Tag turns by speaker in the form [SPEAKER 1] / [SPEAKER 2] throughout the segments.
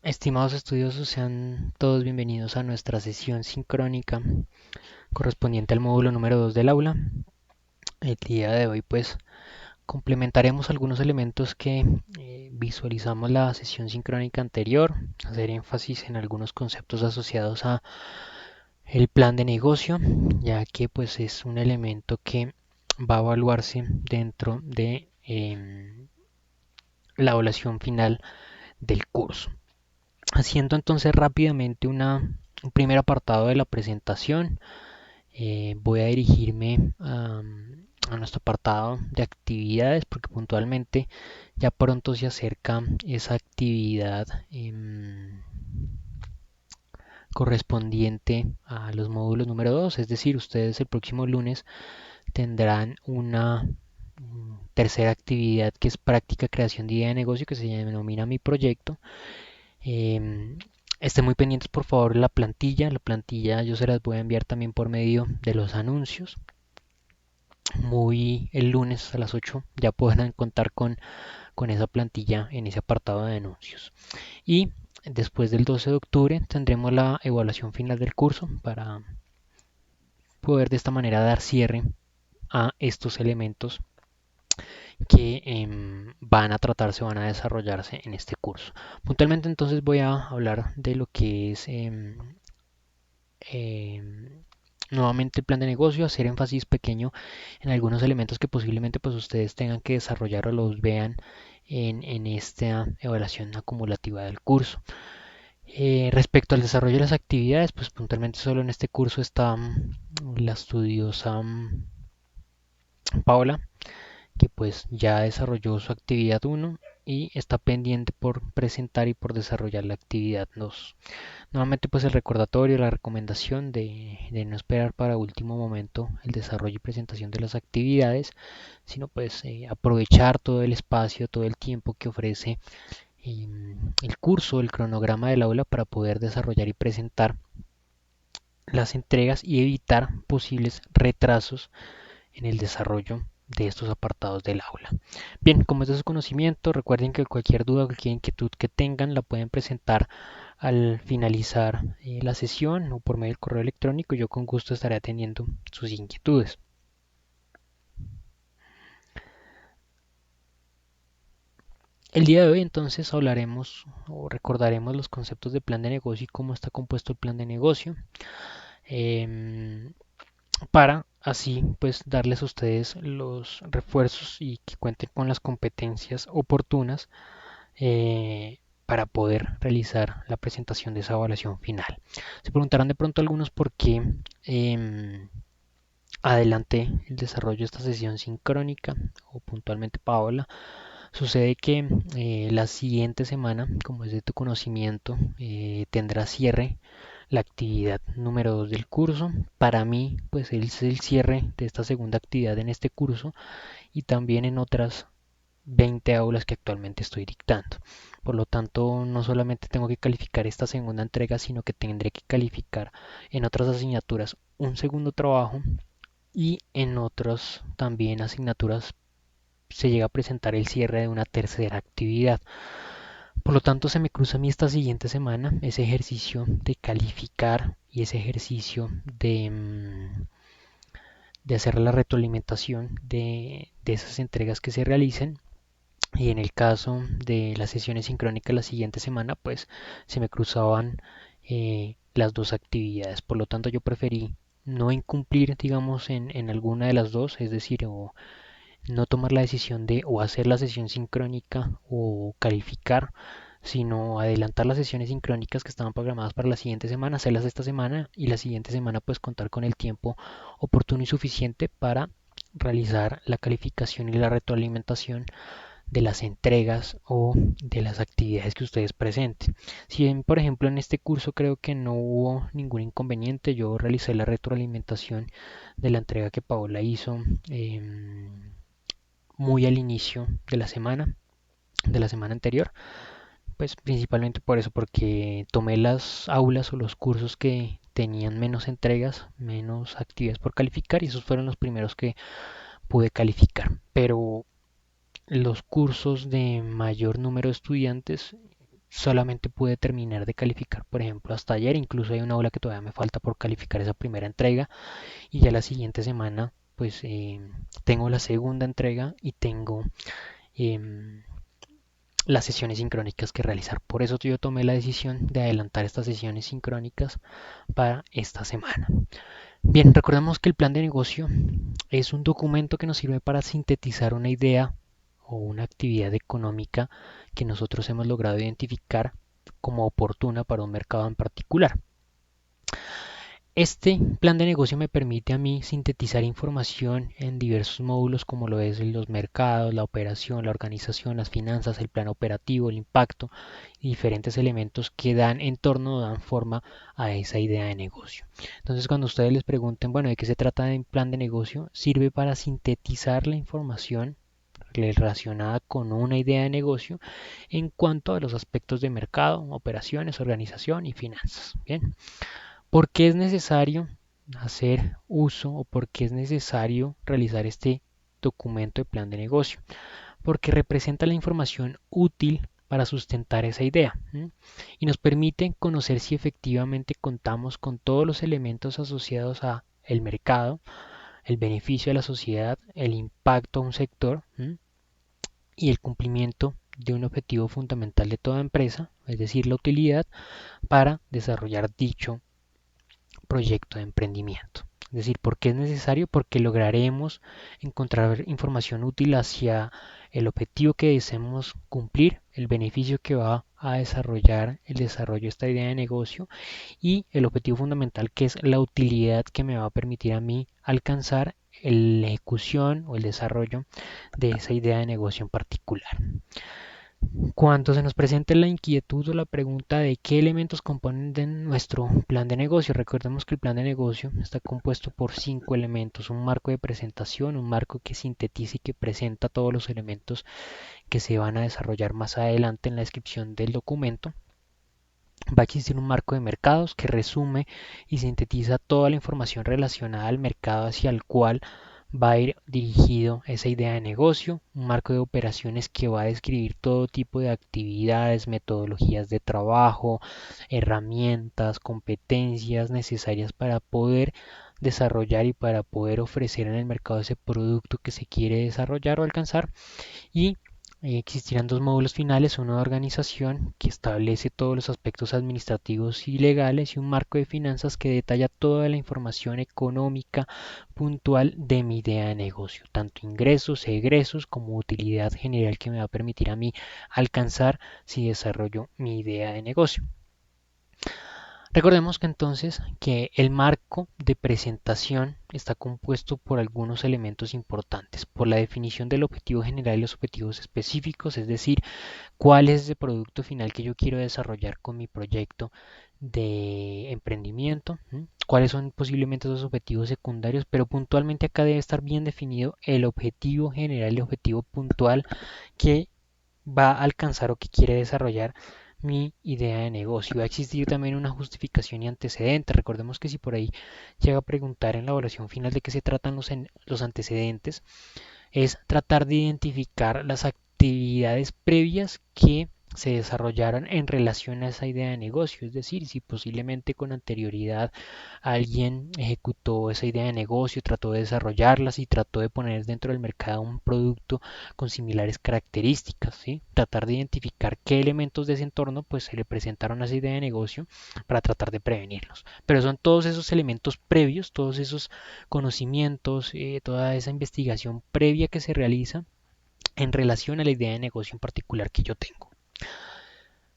[SPEAKER 1] Estimados estudiosos, sean todos bienvenidos a nuestra sesión sincrónica correspondiente al módulo número 2 del aula. El día de hoy pues complementaremos algunos elementos que visualizamos la sesión sincrónica anterior, hacer énfasis en algunos conceptos asociados a el plan de negocio, ya que pues es un elemento que va a evaluarse dentro de la evaluación final del curso. Haciendo entonces rápidamente un primer apartado de la presentación, voy a dirigirme a nuestro apartado de actividades porque puntualmente ya pronto se acerca esa actividad correspondiente a los módulos número 2, es decir, ustedes el próximo lunes tendrán una tercera actividad que es práctica creación de idea de negocio que se denomina Mi Proyecto. Estén muy pendientes por favor de la plantilla. La plantilla yo se las voy a enviar también por medio de los anuncios. Muy el lunes a las 8 ya podrán contar con esa plantilla en ese apartado de anuncios. Y después del 12 de octubre tendremos la evaluación final del curso para poder de esta manera dar cierre a estos elementos que van a tratarse, van a desarrollarse en este curso. Puntualmente entonces voy a hablar de lo que es nuevamente el plan de negocio, hacer énfasis pequeño en algunos elementos que posiblemente pues ustedes tengan que desarrollar o los vean en esta evaluación acumulativa del curso. Respecto al desarrollo de las actividades, pues puntualmente solo en este curso está la estudiosa Paola, que pues ya desarrolló su actividad 1 y está pendiente por presentar y por desarrollar la actividad 2. Nuevamente pues el recordatorio, la recomendación de no esperar para último momento el desarrollo y presentación de las actividades, sino pues aprovechar todo el espacio, todo el tiempo que ofrece el curso, el cronograma del aula para poder desarrollar y presentar las entregas y evitar posibles retrasos en el desarrollo de estos apartados del aula. Bien, como es de su conocimiento, recuerden que cualquier duda o cualquier inquietud que tengan la pueden presentar al finalizar la sesión o por medio del correo electrónico. Yo con gusto estaré atendiendo sus inquietudes. El día de hoy entonces hablaremos o recordaremos los conceptos de plan de negocio y cómo está compuesto el plan de negocio. Eh, para así pues darles a ustedes los refuerzos y que cuenten con las competencias oportunas para poder realizar la presentación de esa evaluación final. Se preguntarán de pronto algunos por qué adelanté el desarrollo de esta sesión sincrónica o puntualmente Paola. Sucede que la siguiente semana, como es de tu conocimiento, tendrá cierre la actividad número 2 del curso. Para mí, pues es el cierre de esta segunda actividad en este curso y también en otras 20 aulas que actualmente estoy dictando. Por lo tanto, no solamente tengo que calificar esta segunda entrega, sino que tendré que calificar en otras asignaturas un segundo trabajo y en otras también asignaturas se llega a presentar el cierre de una tercera actividad. Por lo tanto, se me cruza a mí esta siguiente semana ese ejercicio de calificar y ese ejercicio de hacer la retroalimentación de esas entregas que se realicen. Y en el caso de las sesiones sincrónicas la siguiente semana, pues se me cruzaban las dos actividades. Por lo tanto, yo preferí no incumplir, digamos, en alguna de las dos, es decir, o no tomar la decisión de o hacer la sesión sincrónica o calificar, sino adelantar las sesiones sincrónicas que estaban programadas para la siguiente semana, hacerlas esta semana y la siguiente semana pues contar con el tiempo oportuno y suficiente para realizar la calificación y la retroalimentación de las entregas o de las actividades que ustedes presenten. Si bien, por ejemplo, en este curso creo que no hubo ningún inconveniente, yo realicé la retroalimentación de la entrega que Paola hizo muy al inicio de la semana anterior, pues principalmente por eso, porque tomé las aulas o los cursos que tenían menos entregas, menos actividades por calificar y esos fueron los primeros que pude calificar. Pero los cursos de mayor número de estudiantes solamente pude terminar de calificar, por ejemplo, hasta ayer. Incluso hay una aula que todavía me falta por calificar esa primera entrega y ya la siguiente semana pues tengo la segunda entrega y tengo em, las sesiones sincrónicas que realizar. Por eso yo tomé la decisión de adelantar estas sesiones sincrónicas para esta semana. Bien, recordemos que el plan de negocio es un documento que nos sirve para sintetizar una idea o una actividad económica que nosotros hemos logrado identificar como oportuna para un mercado en particular. Este plan de negocio me permite a mí sintetizar información en diversos módulos como lo es los mercados, la operación, la organización, las finanzas, el plan operativo, el impacto y diferentes elementos que dan entorno o dan forma a esa idea de negocio. Entonces cuando ustedes les pregunten, bueno, ¿de qué se trata el plan de negocio? Sirve para sintetizar la información relacionada con una idea de negocio en cuanto a los aspectos de mercado, operaciones, organización y finanzas. Bien. ¿Por qué es necesario hacer uso o por qué es necesario realizar este documento de plan de negocio? Porque representa la información útil para sustentar esa idea, ¿m? Y nos permite conocer si efectivamente contamos con todos los elementos asociados a el mercado, el beneficio a la sociedad, el impacto a un sector, ¿m? Y el cumplimiento de un objetivo fundamental de toda empresa, es decir, la utilidad para desarrollar dicho proyecto de emprendimiento. Es decir, ¿por qué es necesario? Porque lograremos encontrar información útil hacia el objetivo que deseamos cumplir, el beneficio que va a desarrollar el desarrollo de esta idea de negocio y el objetivo fundamental que es la utilidad que me va a permitir a mí alcanzar la ejecución o el desarrollo de esa idea de negocio en particular. Cuando se nos presente la inquietud o la pregunta de qué elementos componen de nuestro plan de negocio, recordemos que el plan de negocio está compuesto por 5 elementos: un marco de presentación, un marco que sintetiza y que presenta todos los elementos que se van a desarrollar más adelante en la descripción del documento. Va a existir un marco de mercados que resume y sintetiza toda la información relacionada al mercado hacia el cual va a ir dirigido esa idea de negocio, un marco de operaciones que va a describir todo tipo de actividades, metodologías de trabajo, herramientas, competencias necesarias para poder desarrollar y para poder ofrecer en el mercado ese producto que se quiere desarrollar o alcanzar. Y existirán 2 módulos finales: uno de organización que establece todos los aspectos administrativos y legales y un marco de finanzas que detalla toda la información económica puntual de mi idea de negocio, tanto ingresos, egresos como utilidad general que me va a permitir a mí alcanzar si desarrollo mi idea de negocio. Recordemos que entonces que el marco de presentación está compuesto por algunos elementos importantes: por la definición del objetivo general y los objetivos específicos, es decir, cuál es el producto final que yo quiero desarrollar con mi proyecto de emprendimiento, cuáles son posiblemente esos objetivos secundarios, pero puntualmente acá debe estar bien definido el objetivo general y el objetivo puntual que va a alcanzar o que quiere desarrollar mi idea de negocio. Va a existir también una justificación y antecedentes. Recordemos que si por ahí llega a preguntar en la evaluación final de qué se tratan los antecedentes, es tratar de identificar las actividades previas que se desarrollaron en relación a esa idea de negocio, es decir, si posiblemente con anterioridad alguien ejecutó esa idea de negocio, trató de desarrollarlas y trató de poner dentro del mercado un producto con similares características, ¿sí? Tratar de identificar qué elementos de ese entorno pues se le presentaron a esa idea de negocio para tratar de prevenirlos. Pero son todos esos elementos previos, todos esos conocimientos, toda esa investigación previa que se realiza en relación a la idea de negocio en particular que yo tengo.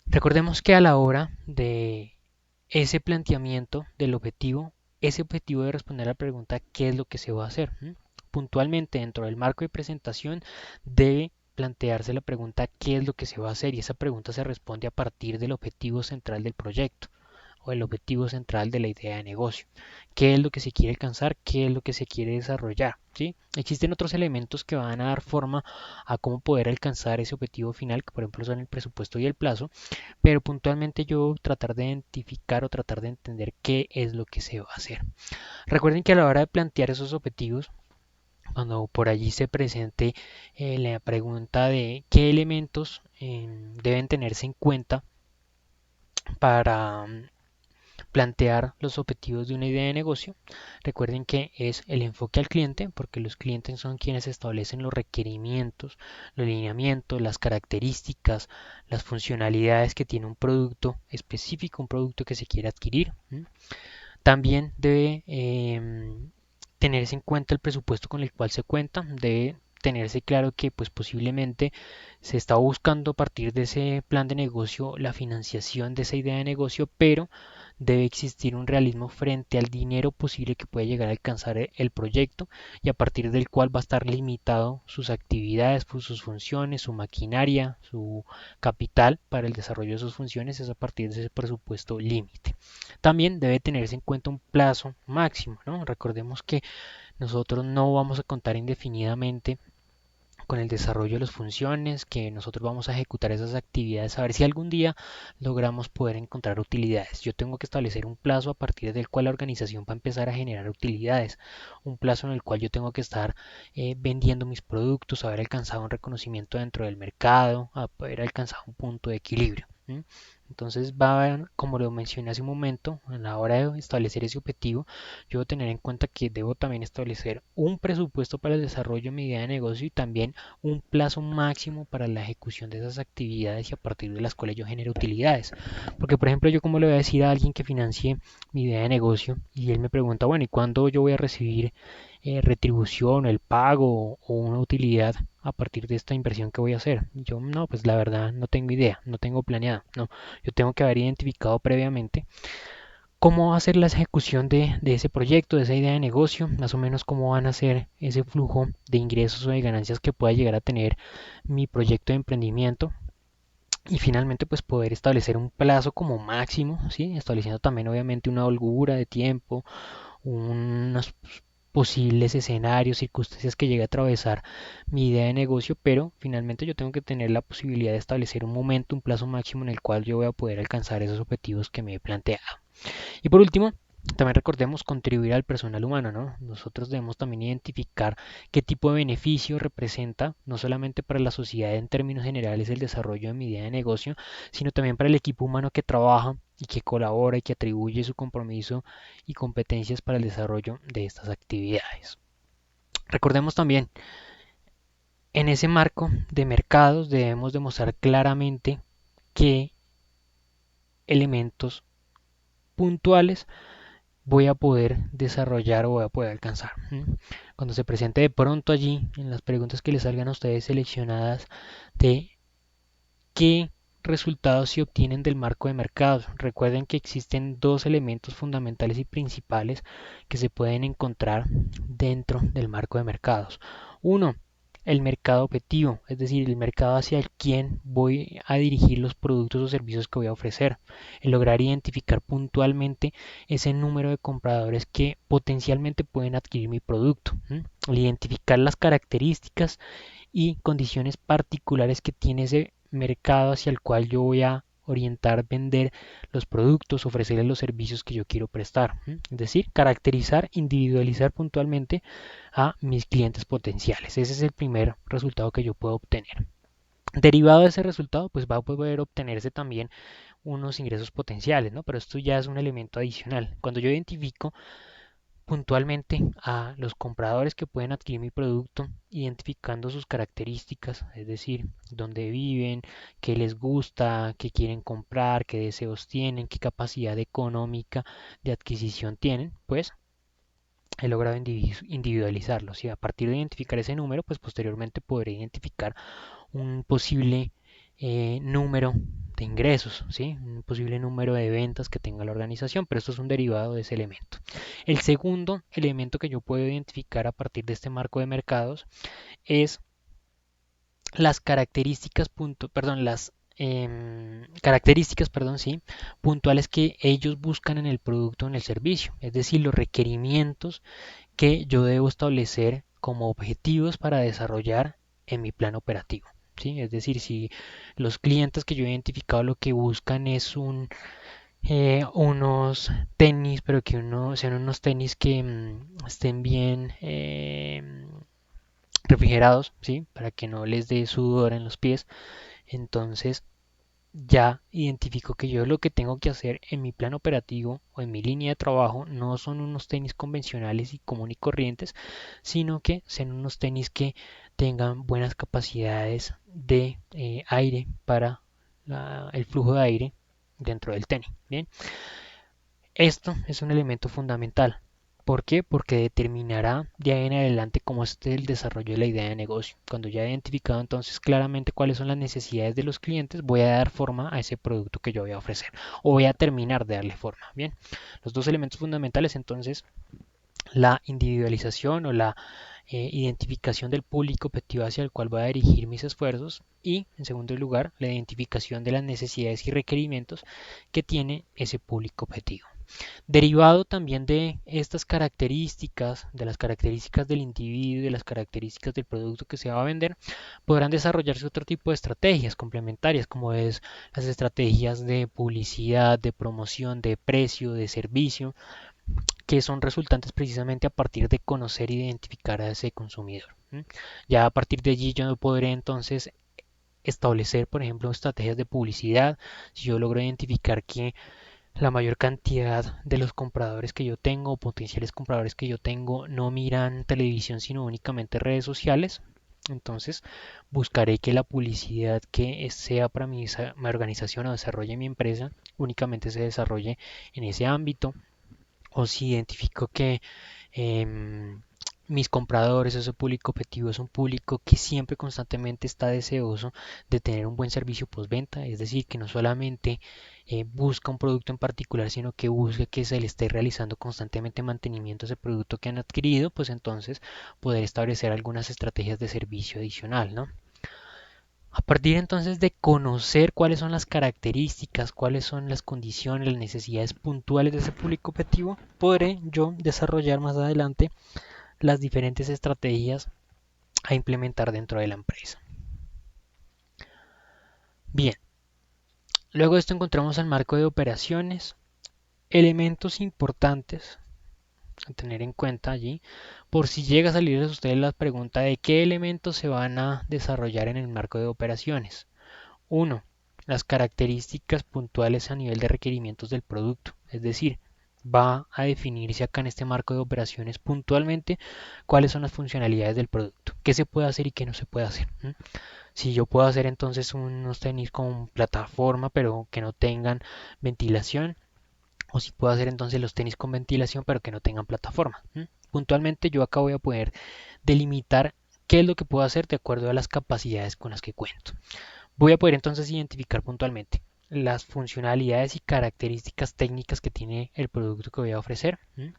[SPEAKER 1] Recordemos que a la hora de ese planteamiento del objetivo, ese objetivo debe responder a la pregunta ¿qué es lo que se va a hacer? Puntualmente dentro del marco de presentación debe plantearse la pregunta ¿qué es lo que se va a hacer? Y esa pregunta se responde a partir del objetivo central del proyecto o el objetivo central de la idea de negocio. ¿Qué es lo que se quiere alcanzar? ¿Qué es lo que se quiere desarrollar? ¿Sí? Existen otros elementos que van a dar forma a cómo poder alcanzar ese objetivo final, que por ejemplo son el presupuesto y el plazo, pero puntualmente yo tratar de identificar o tratar de entender qué es lo que se va a hacer. Recuerden que a la hora de plantear esos objetivos, cuando por allí se presente la pregunta de qué elementos deben tenerse en cuenta para plantear los objetivos de una idea de negocio. Recuerden que es el enfoque al cliente, porque los clientes son quienes establecen los requerimientos, los lineamientos, las características, las funcionalidades que tiene un producto específico, un producto que se quiere adquirir. También debe tenerse en cuenta el presupuesto con el cual se cuenta, debe tenerse claro que pues posiblemente se está buscando a partir de ese plan de negocio la financiación de esa idea de negocio, pero debe existir un realismo frente al dinero posible que puede llegar a alcanzar el proyecto y a partir del cual va a estar limitado sus actividades, pues, sus funciones, su maquinaria, su capital para el desarrollo de sus funciones es a partir de ese presupuesto límite. También debe tenerse en cuenta un plazo máximo, ¿no? Recordemos que nosotros no vamos a contar indefinidamente con el desarrollo de las funciones, que nosotros vamos a ejecutar esas actividades, a ver si algún día logramos poder encontrar utilidades. Yo tengo que establecer un plazo a partir del cual la organización va a empezar a generar utilidades, un plazo en el cual yo tengo que estar vendiendo mis productos, haber alcanzado un reconocimiento dentro del mercado, haber alcanzado un punto de equilibrio. Entonces va, como lo mencioné hace un momento, a la hora de establecer ese objetivo, yo debo tener en cuenta que debo también establecer un presupuesto para el desarrollo de mi idea de negocio y también un plazo máximo para la ejecución de esas actividades y a partir de las cuales yo genero utilidades. Porque, por ejemplo, yo como le voy a decir a alguien que financie mi idea de negocio y él me pregunta, bueno, ¿y cuándo yo voy a recibir retribución, el pago o una utilidad a partir de esta inversión que voy a hacer? Yo no, pues la verdad no tengo idea, no tengo planeado, no, yo tengo que haber identificado previamente cómo va a ser la ejecución de ese proyecto, de esa idea de negocio, más o menos cómo van a ser ese flujo de ingresos o de ganancias que pueda llegar a tener mi proyecto de emprendimiento. Y finalmente, pues poder establecer un plazo como máximo, ¿sí? Estableciendo también obviamente una holgura de tiempo, unos posibles escenarios, circunstancias que llegue a atravesar mi idea de negocio, pero finalmente yo tengo que tener la posibilidad de establecer un momento, un plazo máximo en el cual yo voy a poder alcanzar esos objetivos que me he planteado. Y por último, también recordemos contribuir al personal humano, ¿no? Nosotros debemos también identificar qué tipo de beneficio representa, no solamente para la sociedad en términos generales el desarrollo de mi idea de negocio, sino también para el equipo humano que trabaja y que colabora y que atribuye su compromiso y competencias para el desarrollo de estas actividades. Recordemos también, en ese marco de mercados debemos demostrar claramente qué elementos puntuales voy a poder desarrollar o voy a poder alcanzar. Cuando se presente de pronto allí en las preguntas que les salgan a ustedes seleccionadas de qué resultados se obtienen del marco de mercados. Recuerden que existen dos elementos fundamentales y principales que se pueden encontrar dentro del marco de mercados. Uno, el mercado objetivo, es decir, el mercado hacia el quien voy a dirigir los productos o servicios que voy a ofrecer. El lograr identificar puntualmente ese número de compradores que potencialmente pueden adquirir mi producto. El identificar las características y condiciones particulares que tiene ese mercado hacia el cual yo voy a orientar, vender los productos, ofrecerles los servicios que yo quiero prestar. Es decir, caracterizar, individualizar puntualmente a mis clientes potenciales. Ese es el primer resultado que yo puedo obtener. Derivado de ese resultado, pues va a poder obtenerse también unos ingresos potenciales, ¿no? Pero esto ya es un elemento adicional. Cuando yo identifico puntualmente a los compradores que pueden adquirir mi producto, identificando sus características, es decir, dónde viven, qué les gusta, qué quieren comprar, qué deseos tienen, qué capacidad económica de adquisición tienen, pues he logrado individualizarlos y a partir de identificar ese número, pues posteriormente podré identificar un posible número de ingresos, ¿sí? Un posible número de ventas que tenga la organización, pero esto es un derivado de ese elemento. El segundo elemento que yo puedo identificar a partir de este marco de mercados es las características, las características, perdón, sí, puntuales que ellos buscan en el producto o en el servicio, es decir, los requerimientos que yo debo establecer como objetivos para desarrollar en mi plan operativo. ¿Sí? Es decir, si los clientes que yo he identificado lo que buscan es unos tenis, pero que sean unos tenis que estén bien refrigerados, ¿sí? Para que no les dé sudor en los pies. Entonces, ya identifico que yo lo que tengo que hacer en mi plan operativo o en mi línea de trabajo no son unos tenis convencionales y común y corrientes, sino que sean unos tenis que tengan buenas capacidades de aire para el flujo de aire dentro del tenis. Bien, esto es un elemento fundamental. ¿Por qué? Porque determinará de ahí en adelante cómo es el desarrollo de la idea de negocio. Cuando ya he identificado entonces claramente cuáles son las necesidades de los clientes, voy a dar forma a ese producto que yo voy a ofrecer o voy a terminar de darle forma. Bien, los dos elementos fundamentales entonces, la individualización o la identificación del público objetivo hacia el cual voy a dirigir mis esfuerzos y, en segundo lugar, la identificación de las necesidades y requerimientos que tiene ese público objetivo. Derivado también de estas características, de las características del individuo, de las características del producto que se va a vender, podrán desarrollarse otro tipo de estrategias complementarias, como es las estrategias de publicidad, de promoción, de precio, de servicio, que son resultantes precisamente a partir de conocer e identificar a ese consumidor. Ya a partir de allí yo podré entonces establecer, por ejemplo, estrategias de publicidad. Si yo logro identificar que la mayor cantidad de los compradores que yo tengo, potenciales compradores que yo tengo, no miran televisión sino únicamente redes sociales, entonces buscaré que la publicidad que sea para mi organización o desarrolle mi empresa únicamente se desarrolle en ese ámbito. O si identifico que mis compradores, ese público objetivo es un público que siempre constantemente está deseoso de tener un buen servicio postventa, es decir, que no solamente busca un producto en particular, sino que busca que se le esté realizando constantemente mantenimiento a ese producto que han adquirido, pues entonces poder establecer algunas estrategias de servicio adicional, ¿no? A partir entonces de conocer cuáles son las características, cuáles son las condiciones, las necesidades puntuales de ese público objetivo, podré yo desarrollar más adelante las diferentes estrategias a implementar dentro de la empresa. Bien, luego de esto encontramos el marco de operaciones, elementos importantes a tener en cuenta allí, por si llega a salirles a ustedes la pregunta de qué elementos se van a desarrollar en el marco de operaciones. Uno, las características puntuales a nivel de requerimientos del producto, es decir, va a definirse acá en este marco de operaciones puntualmente cuáles son las funcionalidades del producto, qué se puede hacer y qué no se puede hacer. Si yo puedo hacer entonces unos tenis con plataforma pero que no tengan ventilación, o si puedo hacer entonces los tenis con ventilación pero que no tengan plataforma. Puntualmente yo acá voy a poder delimitar qué es lo que puedo hacer de acuerdo a las capacidades con las que cuento. Voy a poder entonces identificar puntualmente las funcionalidades y características técnicas que tiene el producto que voy a ofrecer. En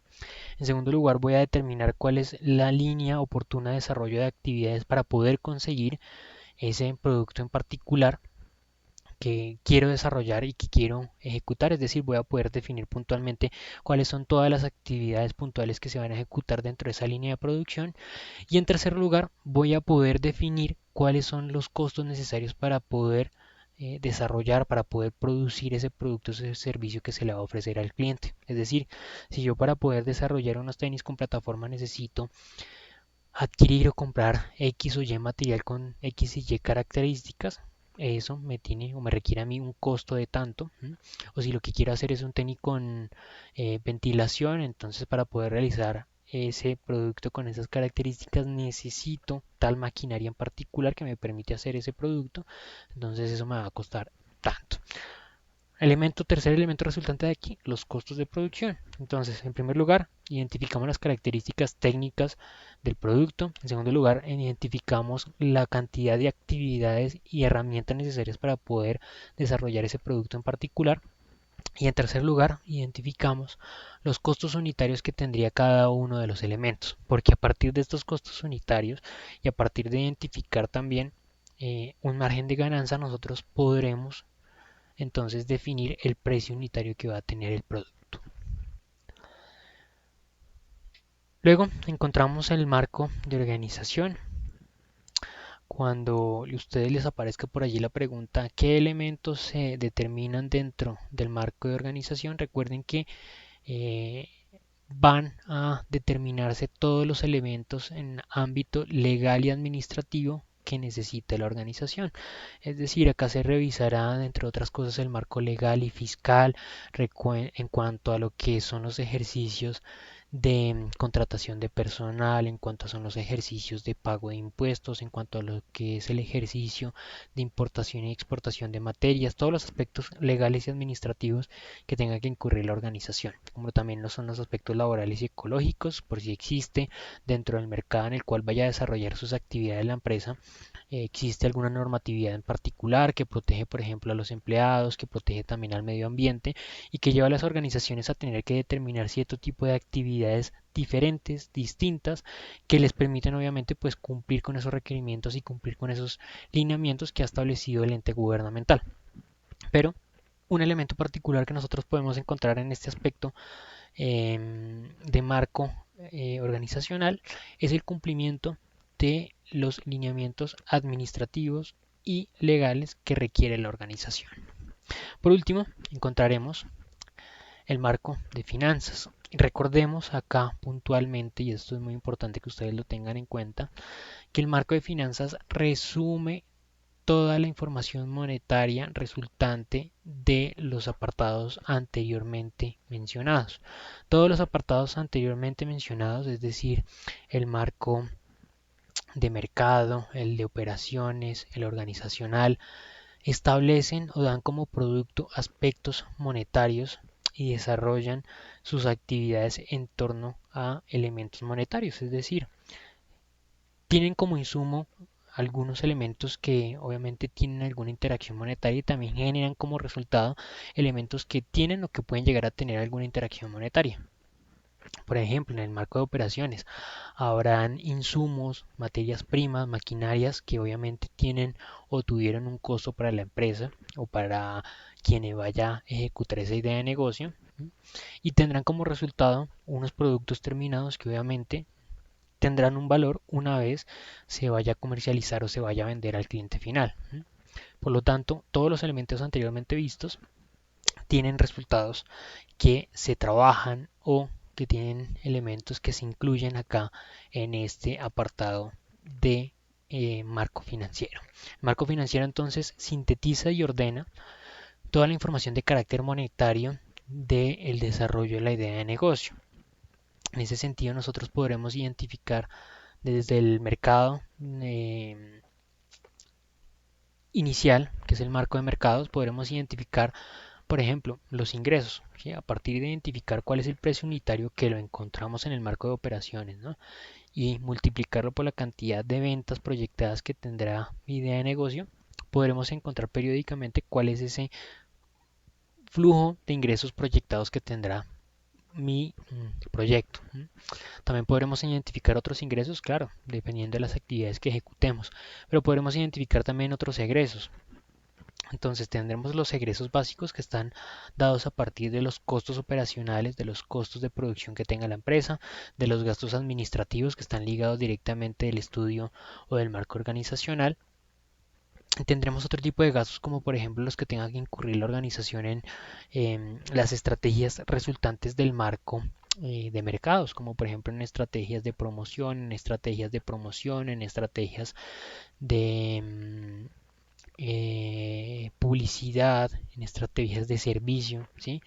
[SPEAKER 1] segundo lugar, voy a determinar cuál es la línea oportuna de desarrollo de actividades para poder conseguir ese producto en particular que quiero desarrollar y que quiero ejecutar, es decir, voy a poder definir puntualmente cuáles son todas las actividades puntuales que se van a ejecutar dentro de esa línea de producción. Y en tercer lugar, voy a poder definir cuáles son los costos necesarios para poder desarrollar, para poder producir ese producto, ese servicio que se le va a ofrecer al cliente. Es decir, si yo para poder desarrollar unos tenis con plataforma necesito adquirir o comprar X o Y material con X y Y características, eso me tiene o me requiere a mí un costo de tanto. O si lo que quiero hacer es un tenis con ventilación, entonces para poder realizar ese producto con esas características necesito tal maquinaria en particular que me permite hacer ese producto, entonces eso me va a costar tanto. Tercer elemento resultante de aquí, los costos de producción. Entonces, en primer lugar, identificamos las características técnicas del producto. En segundo lugar, identificamos la cantidad de actividades y herramientas necesarias para poder desarrollar ese producto en particular. Y en tercer lugar, identificamos los costos unitarios que tendría cada uno de los elementos. Porque a partir de estos costos unitarios y a partir de identificar también un margen de ganancia, nosotros podremos entonces definir el precio unitario que va a tener el producto. Luego encontramos el marco de organización. Cuando a ustedes les aparezca por allí la pregunta ¿qué elementos se determinan dentro del marco de organización? Recuerden que eh, van a determinarse todos los elementos en ámbito legal y administrativo que necesite la organización. Es decir, acá se revisará, entre otras cosas, el marco legal y fiscal en cuanto a lo que son los ejercicios de contratación de personal, en cuanto son los ejercicios de pago de impuestos, en cuanto a lo que es el ejercicio de importación y exportación de materias, todos los aspectos legales y administrativos que tenga que incurrir la organización, como también lo son los aspectos laborales y ecológicos, por si existe dentro del mercado en el cual vaya a desarrollar sus actividades la empresa, existe alguna normatividad en particular que protege, por ejemplo, a los empleados, que protege también al medio ambiente y que lleva a las organizaciones a tener que determinar cierto tipo de actividades diferentes, distintas, que les permiten obviamente pues cumplir con esos requerimientos y cumplir con esos lineamientos que ha establecido el ente gubernamental. Pero un elemento particular que nosotros podemos encontrar en este aspecto de marco organizacional es el cumplimiento de los lineamientos administrativos y legales que requiere la organización. Por último, encontraremos el marco de finanzas. Recordemos acá puntualmente, y esto es muy importante que ustedes lo tengan en cuenta, que el marco de finanzas resume toda la información monetaria resultante de los apartados anteriormente mencionados. Todos los apartados anteriormente mencionados, es decir, el marco de mercado, el de operaciones, el organizacional, establecen o dan como producto aspectos monetarios y desarrollan sus actividades en torno a elementos monetarios, es decir, tienen como insumo algunos elementos que obviamente tienen alguna interacción monetaria y también generan como resultado elementos que tienen o que pueden llegar a tener alguna interacción monetaria. Por ejemplo, en el marco de operaciones habrán insumos, materias primas, maquinarias que obviamente tienen o tuvieron un costo para la empresa o para quien vaya a ejecutar esa idea de negocio y tendrán como resultado unos productos terminados que obviamente tendrán un valor una vez se vaya a comercializar o se vaya a vender al cliente final. Por lo tanto, todos los elementos anteriormente vistos tienen resultados que se trabajan o que tienen elementos que se incluyen acá en este apartado de marco financiero. El marco financiero entonces sintetiza y ordena toda la información de carácter monetario del desarrollo de la idea de negocio. En ese sentido nosotros podremos identificar desde el mercado inicial, que es el marco de mercados, podremos identificar, por ejemplo, los ingresos, ¿sí? A partir de identificar cuál es el precio unitario que lo encontramos en el marco de operaciones, ¿no? Y multiplicarlo por la cantidad de ventas proyectadas que tendrá mi idea de negocio, podremos encontrar periódicamente cuál es ese flujo de ingresos proyectados que tendrá mi proyecto. También podremos identificar otros ingresos, claro, dependiendo de las actividades que ejecutemos, pero podremos identificar también otros egresos. Entonces tendremos los egresos básicos que están dados a partir de los costos operacionales, de los costos de producción que tenga la empresa, de los gastos administrativos que están ligados directamente del estudio o del marco organizacional. Tendremos otro tipo de gastos como por ejemplo los que tenga que incurrir la organización en las estrategias resultantes del marco de mercados, como por ejemplo en estrategias de promoción, en estrategias de promoción, en estrategias de publicidad, en estrategias de servicio, ¿sí?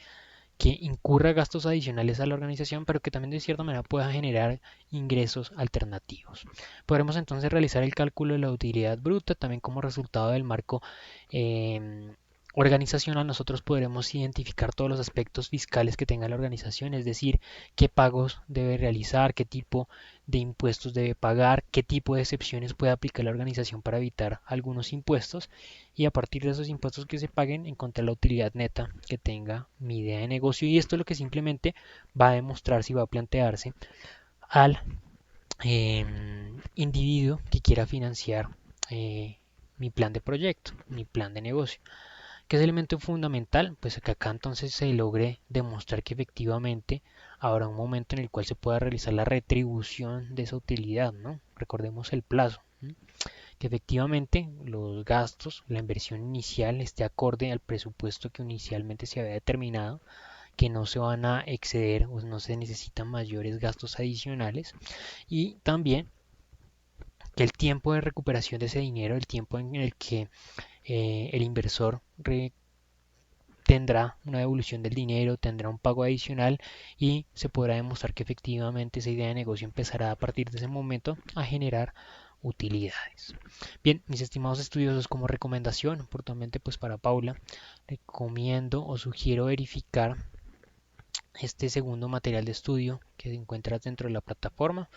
[SPEAKER 1] Que incurra gastos adicionales a la organización, pero que también de cierta manera pueda generar ingresos alternativos. Podremos entonces realizar el cálculo de la utilidad bruta, también como resultado del marco eh, organizacional. Nosotros podremos identificar todos los aspectos fiscales que tenga la organización, es decir, qué pagos debe realizar, qué tipo de impuestos debe pagar, qué tipo de excepciones puede aplicar la organización para evitar algunos impuestos y a partir de esos impuestos que se paguen encontrar la utilidad neta que tenga mi idea de negocio y esto es lo que simplemente va a demostrarse y va a plantearse al individuo que quiera financiar mi plan de proyecto, mi plan de negocio. ¿Qué es el elemento fundamental? Pues que acá entonces se logre demostrar que efectivamente habrá un momento en el cual se pueda realizar la retribución de esa utilidad, ¿no? Recordemos el plazo, ¿no? Que efectivamente los gastos, la inversión inicial esté acorde al presupuesto que inicialmente se había determinado, que no se van a exceder o no se necesitan mayores gastos adicionales y también que el tiempo de recuperación de ese dinero, el tiempo en el que el inversor tendrá una devolución del dinero, tendrá un pago adicional y se podrá demostrar que efectivamente esa idea de negocio empezará a partir de ese momento a generar utilidades. Bien, mis estimados estudiosos, como recomendación, oportunamente pues para Paula, recomiendo o sugiero verificar este segundo material de estudio que encuentras dentro de la plataforma.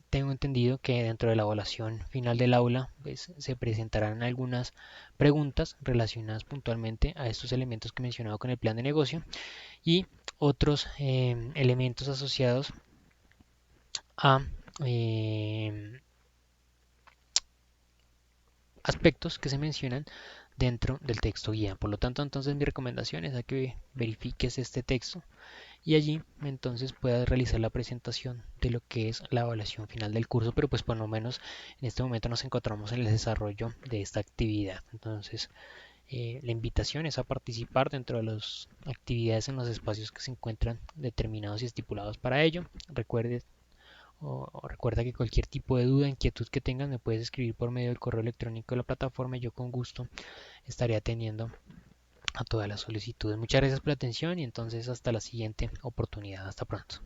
[SPEAKER 1] Tengo entendido que dentro de la evaluación final del aula pues, se presentarán algunas preguntas relacionadas puntualmente a estos elementos que he mencionado con el plan de negocio y otros elementos asociados a eh, aspectos que se mencionan dentro del texto guía. Por lo tanto, entonces mi recomendación es a que verifiques este texto y allí entonces puedas realizar la presentación de lo que es la evaluación final del curso, pero pues por lo menos en este momento nos encontramos en el desarrollo de esta actividad. Entonces, la invitación es a participar dentro de las actividades en los espacios que se encuentran determinados y estipulados para ello. Recuerda que cualquier tipo de duda, inquietud que tengas me puedes escribir por medio del correo electrónico de la plataforma y yo con gusto estaré atendiendo a todas las solicitudes. Muchas gracias por la atención y entonces hasta la siguiente oportunidad. Hasta pronto.